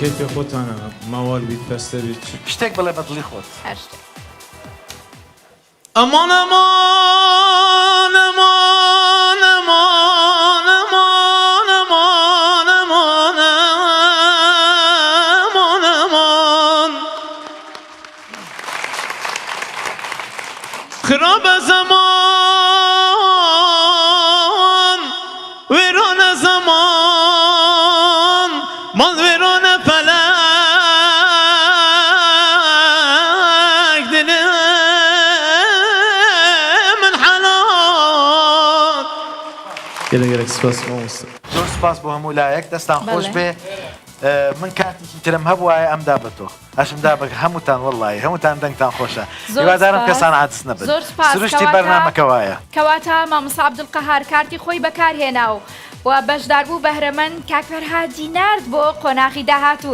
کیف خۆتانە ماوەڵ بیت پەستە بیت شتێک بڵێ بە دڵی خۆت. هەر شتێک. ئەمان ئەمان ئەمان ئەمان ئەمان ئەمان ئەمان ئەمان ئەمان خراپە زەمان وێرانە زەمان ماڵ وێرانە فەلەک دلێ من حەلات گەلێک سپاس مامۆستا. زۆر سپاس بۆ هەموو لایەک دەستان خۆش بێ. من کاتێکی ترم هەبوایە ئەمدا بە تۆ ئەشمدا بە هەمووتان وەڵڵی هەمووتان دەنگتان خۆشە. هیوادارم کەسان عاجز نەبن. زۆر سپاس. سروشتی بەرنامەکەوایە. کەواتە مامۆستا عەبدولقەهار کارتی خۆی بەکارهێنا و بەشدار بوو بەهرەمەند کاک فەرهاد دینارد بۆ قۆناغی داهاتوو.